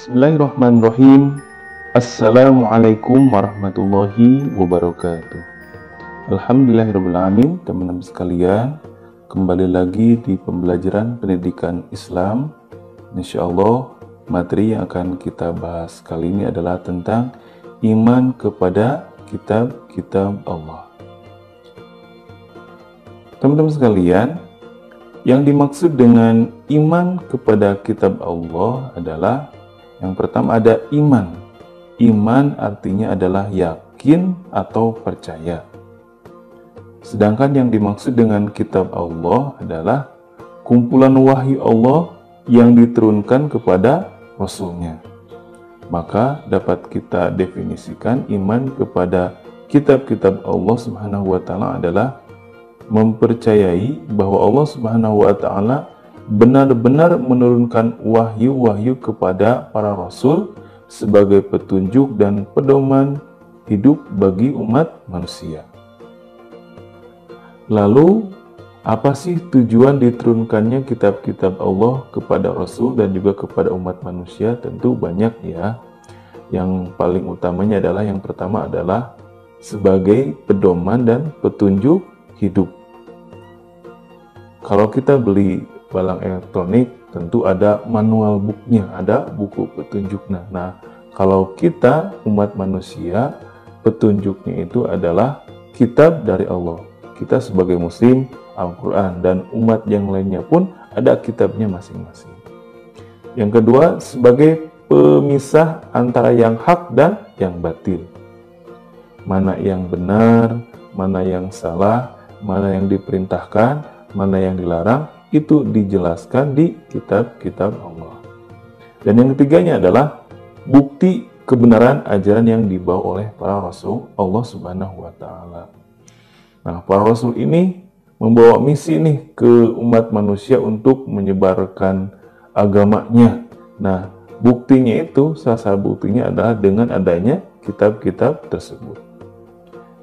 Bismillahirrahmanirrahim. Assalamualaikum warahmatullahi wabarakatuh. Alhamdulillahirrahmanirrahim. Teman-teman sekalian, kembali lagi di pembelajaran pendidikan Islam. Insyaallah materi yang akan kita bahas kali ini adalah tentang iman kepada kitab-kitab Allah. Teman-teman sekalian, yang dimaksud dengan iman kepada kitab Allah adalah yang pertama ada iman. Iman artinya adalah yakin atau percaya. Sedangkan yang dimaksud dengan kitab Allah adalah kumpulan wahyu Allah yang diturunkan kepada Rasulnya. Maka dapat kita definisikan iman kepada kitab-kitab Allah Subhanahu wa Ta'ala adalah mempercayai bahwa Allah Subhanahu wa Ta'ala benar-benar menurunkan wahyu-wahyu kepada para rasul sebagai petunjuk dan pedoman hidup bagi umat manusia. Lalu, apa sih tujuan diturunkannya kitab-kitab Allah kepada rasul dan juga kepada umat manusia? Tentu banyak ya. Yang paling utamanya adalah yang pertama adalah sebagai pedoman dan petunjuk hidup. Kalau kita beli barang elektronik, tentu ada manual booknya, ada buku petunjuknya. Nah, kalau kita umat manusia, petunjuknya itu adalah kitab dari Allah. Kita sebagai muslim, Al-Quran, dan umat yang lainnya pun ada kitabnya masing-masing. Yang kedua, sebagai pemisah antara yang hak dan yang batil. Mana yang benar, mana yang salah, mana yang diperintahkan, mana yang dilarang, itu dijelaskan di kitab-kitab Allah. Dan yang ketiganya adalah bukti kebenaran ajaran yang dibawa oleh para rasul Allah Subhanahu wa Ta'ala. Nah, para rasul ini membawa misi nih ke umat manusia untuk menyebarkan agamanya. Nah, buktinya itu, salah satu buktinya adalah dengan adanya kitab-kitab tersebut.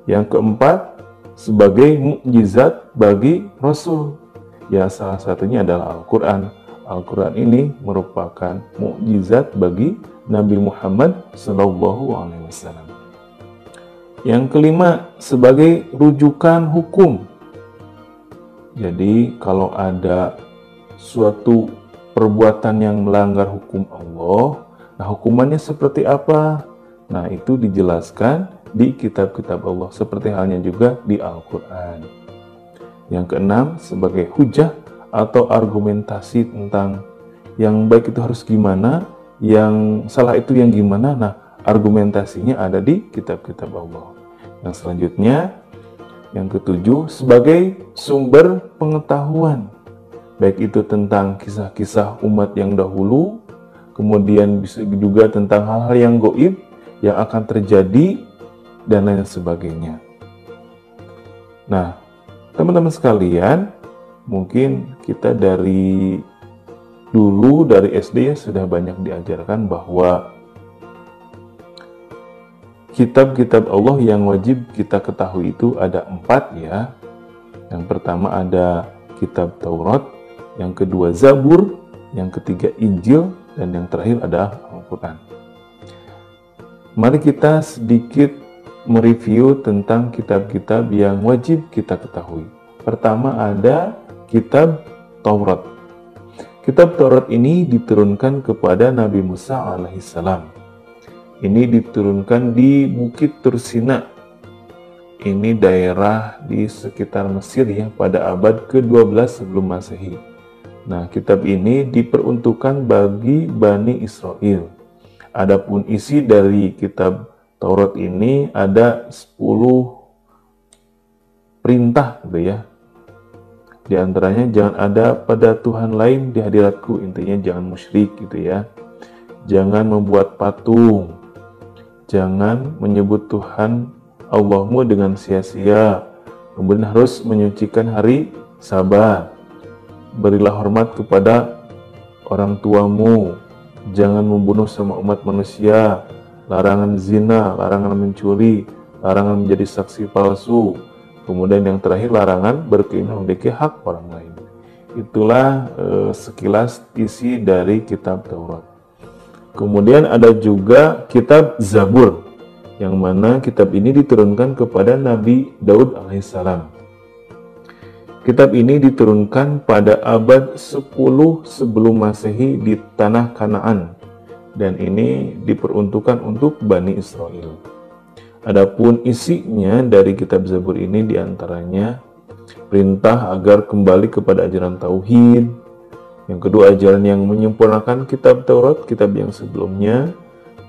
Yang keempat, sebagai mukjizat bagi rasul. Ya, salah satunya adalah Al-Quran. Al-Quran ini merupakan mukjizat bagi Nabi Muhammad SAW. Yang kelima, sebagai rujukan hukum. Jadi, kalau ada suatu perbuatan yang melanggar hukum Allah, nah hukumannya seperti apa? Nah, itu dijelaskan di kitab-kitab Allah, seperti halnya juga di Al-Quran. Yang keenam, sebagai hujah atau argumentasi tentang yang baik itu harus gimana, yang salah itu yang gimana. Nah, argumentasinya ada di kitab-kitab Allah. Yang selanjutnya, yang ketujuh, sebagai sumber pengetahuan, baik itu tentang kisah-kisah umat yang dahulu, kemudian bisa juga tentang hal-hal yang gaib yang akan terjadi, dan lain sebagainya. Nah, teman-teman sekalian, mungkin kita dari dulu, dari SD ya, sudah banyak diajarkan bahwa kitab-kitab Allah yang wajib kita ketahui itu ada 4 ya. Yang pertama ada kitab Taurat, yang kedua Zabur, yang ketiga Injil, dan yang terakhir adalah Al-Quran. Mari kita sedikit mereview tentang kitab-kitab yang wajib kita ketahui. Pertama ada kitab Taurat. Kitab Taurat ini diturunkan kepada Nabi Musa alaihissalam. Ini diturunkan di Bukit Tursina. Ini daerah di sekitar Mesir ya, pada abad ke-12 sebelum Masehi. Nah, kitab ini diperuntukkan bagi Bani Israel. Adapun isi dari kitab Taurat ini ada 10 perintah gitu ya. Di antaranya jangan ada pada Tuhan lain di hadiratku, intinya jangan musyrik gitu ya. Jangan membuat patung. Jangan menyebut Tuhan Allahmu dengan sia-sia. Kemudian harus menyucikan hari Sabat. Berilah hormat kepada orang tuamu. Jangan membunuh sama umat manusia. Larangan zina, larangan mencuri, larangan menjadi saksi palsu. Kemudian yang terakhir, larangan berkeinginan memiliki hak orang lain. Itulah sekilas isi dari kitab Taurat. Kemudian ada juga kitab Zabur, yang mana kitab ini diturunkan kepada Nabi Daud alaihissalam. Kitab ini diturunkan pada abad 10 sebelum Masehi di tanah Kanaan, dan ini diperuntukkan untuk Bani Israel. Adapun isinya dari kitab Zabur ini diantaranya perintah agar kembali kepada ajaran Tauhid, yang kedua ajaran yang menyempurnakan kitab Taurat, kitab yang sebelumnya,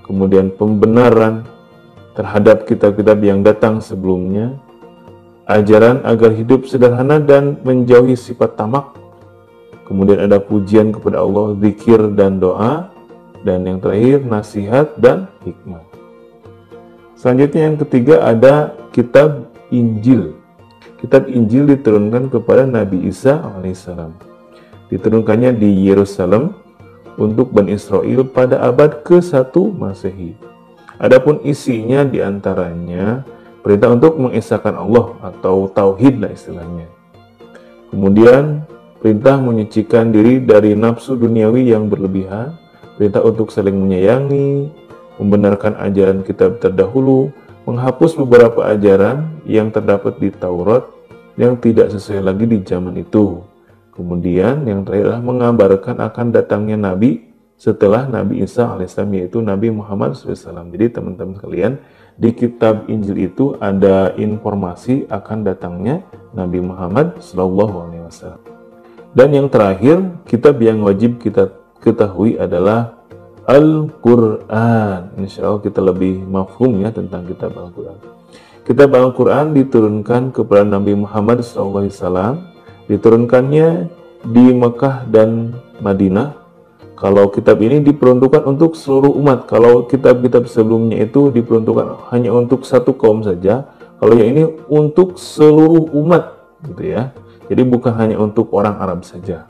kemudian pembenaran terhadap kitab-kitab yang datang sebelumnya, ajaran agar hidup sederhana dan menjauhi sifat tamak, kemudian ada pujian kepada Allah, zikir dan doa, dan yang terakhir nasihat dan hikmah. Selanjutnya yang ketiga ada kitab Injil. Kitab Injil diturunkan kepada Nabi Isa alaihissalam. Diturunkannya di Yerusalem untuk Bani Israel pada abad ke-1 Masehi. Adapun isinya diantaranya perintah untuk mengesahkan Allah atau tauhid lah istilahnya. Kemudian perintah menyucikan diri dari nafsu duniawi yang berlebihan, perintah untuk saling menyayangi, membenarkan ajaran kitab terdahulu, menghapus beberapa ajaran yang terdapat di Taurat yang tidak sesuai lagi di zaman itu. Kemudian yang terakhir adalah mengabarkan akan datangnya Nabi setelah Nabi Isa alaihissalam, yaitu Nabi Muhammad SAW. Jadi teman-teman sekalian, di kitab Injil itu ada informasi akan datangnya Nabi Muhammad SAW. Dan yang terakhir, kitab yang wajib kita ketahui adalah Al-Quran. Insya Allah kita lebih mafhum ya tentang kitab Al-Quran. Kitab Al-Quran diturunkan kepada Nabi Muhammad SAW. Diturunkannya di Mekah dan Madinah. Kalau kitab ini diperuntukkan untuk seluruh umat. Kalau kitab-kitab sebelumnya itu diperuntukkan hanya untuk satu kaum saja. Kalau yang ini untuk seluruh umat, gitu ya. Jadi bukan hanya untuk orang Arab saja.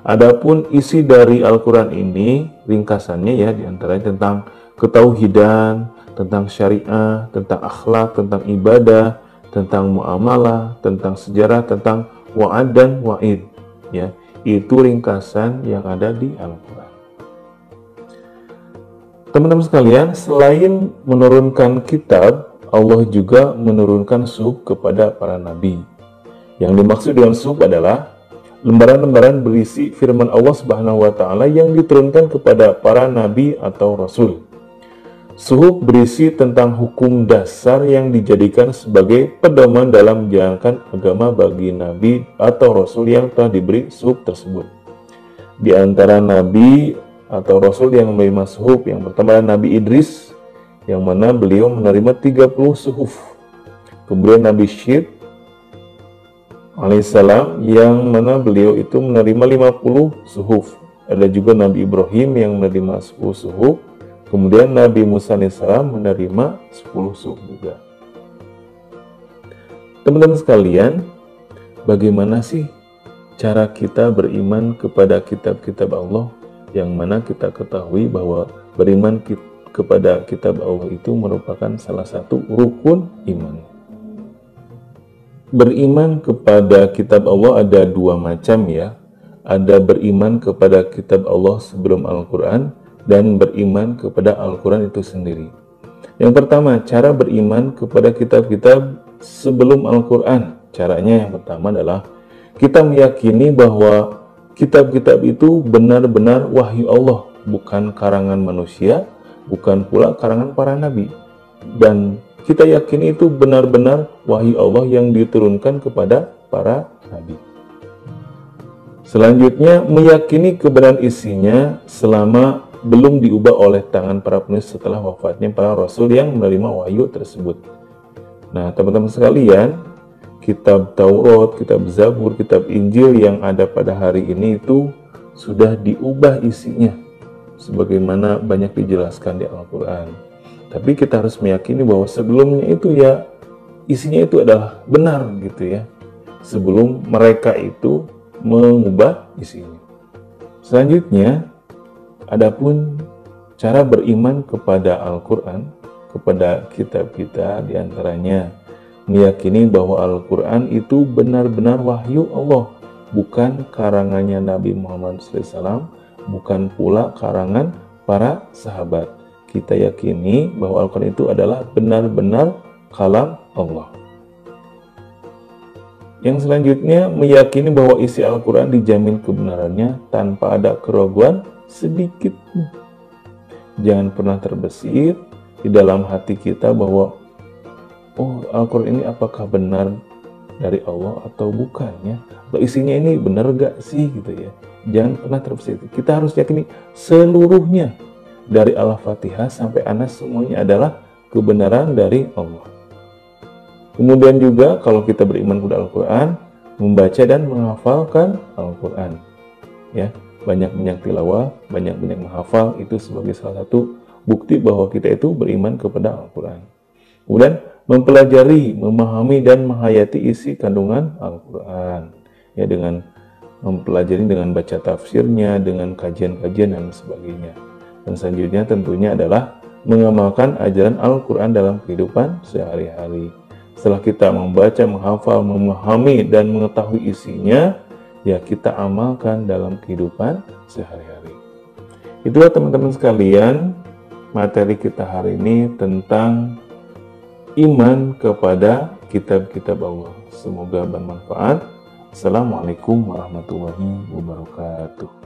Adapun isi dari Al-Quran ini, ringkasannya ya, diantaranya tentang ketauhidan, tentang syariah, tentang akhlak, tentang ibadah, tentang muamalah, tentang sejarah, tentang wa'ad dan wa'id, ya. Itu ringkasan yang ada di Al-Quran. Teman-teman sekalian, selain menurunkan kitab, Allah juga menurunkan suhuf kepada para nabi. Yang dimaksud dengan suhuf adalah lembaran-lembaran berisi firman Allah Subhanahu wa taala yang diturunkan kepada para nabi atau rasul. Suhuf berisi tentang hukum dasar yang dijadikan sebagai pedoman dalam menjalankan agama bagi nabi atau rasul yang telah diberi suhuf tersebut. Di antara nabi atau rasul yang menerima suhuf, yang pertama adalah Nabi Idris, yang mana beliau menerima 30 suhuf. Kemudian Nabi Syed alaihissalam, yang mana beliau itu menerima 50 suhuf. Ada juga Nabi Ibrahim yang menerima 10 suhuf. Kemudian Nabi Musa alaihissalam menerima 10 suhuf juga. Teman-teman sekalian, bagaimana sih cara kita beriman kepada kitab-kitab Allah, yang mana kita ketahui bahwa beriman kepada kitab Allah itu merupakan salah satu rukun iman. Beriman kepada kitab Allah ada dua macam ya. Ada beriman kepada kitab Allah sebelum Al-Quran, dan beriman kepada Al-Quran itu sendiri. Yang pertama, cara beriman kepada kitab-kitab sebelum Al-Quran. Caranya yang pertama adalah kita meyakini bahwa kitab-kitab itu benar-benar wahyu Allah, bukan karangan manusia, bukan pula karangan para nabi. Dan kita yakini itu benar-benar wahyu Allah yang diturunkan kepada para nabi. Selanjutnya, meyakini kebenaran isinya selama belum diubah oleh tangan para penulis setelah wafatnya para rasul yang menerima wahyu tersebut. Nah, teman-teman sekalian, kitab Taurat, kitab Zabur, kitab Injil yang ada pada hari ini itu sudah diubah isinya, sebagaimana banyak dijelaskan di Al-Quran. Tapi kita harus meyakini bahwa sebelumnya itu ya isinya itu adalah benar gitu ya, sebelum mereka itu mengubah isinya. Selanjutnya, adapun cara beriman kepada Al-Quran, kepada kitab kita, diantaranya meyakini bahwa Al-Quran itu benar-benar wahyu Allah, bukan karangannya Nabi Muhammad SAW, bukan pula karangan para sahabat. Kita yakini bahwa Al-Quran itu adalah benar-benar kalam Allah. Yang selanjutnya, meyakini bahwa isi Al-Quran dijamin kebenarannya tanpa ada keraguan sedikit pun. Jangan pernah terbesit di dalam hati kita bahwa, oh, Al-Quran ini apakah benar dari Allah atau bukan ya? Atau isinya ini benar gak sih gitu ya? Jangan pernah terbesit. Kita harus yakini seluruhnya dari Al-Fatihah sampai Anas semuanya adalah kebenaran dari Allah. Kemudian juga kalau kita beriman kepada Al-Quran, membaca dan menghafalkan Al-Quran. Ya, banyak-banyak tilawah, banyak-banyak menghafal, itu sebagai salah satu bukti bahwa kita itu beriman kepada Al-Quran. Kemudian mempelajari, memahami dan menghayati isi kandungan Al-Quran. Ya, dengan mempelajari, dengan baca tafsirnya, dengan kajian-kajian dan sebagainya. Dan selanjutnya tentunya adalah mengamalkan ajaran Al-Quran dalam kehidupan sehari-hari. Setelah kita membaca, menghafal, memahami, dan mengetahui isinya, ya kita amalkan dalam kehidupan sehari-hari. Itulah teman-teman sekalian, materi kita hari ini tentang iman kepada kitab-kitab Allah. Semoga bermanfaat. Assalamualaikum warahmatullahi wabarakatuh.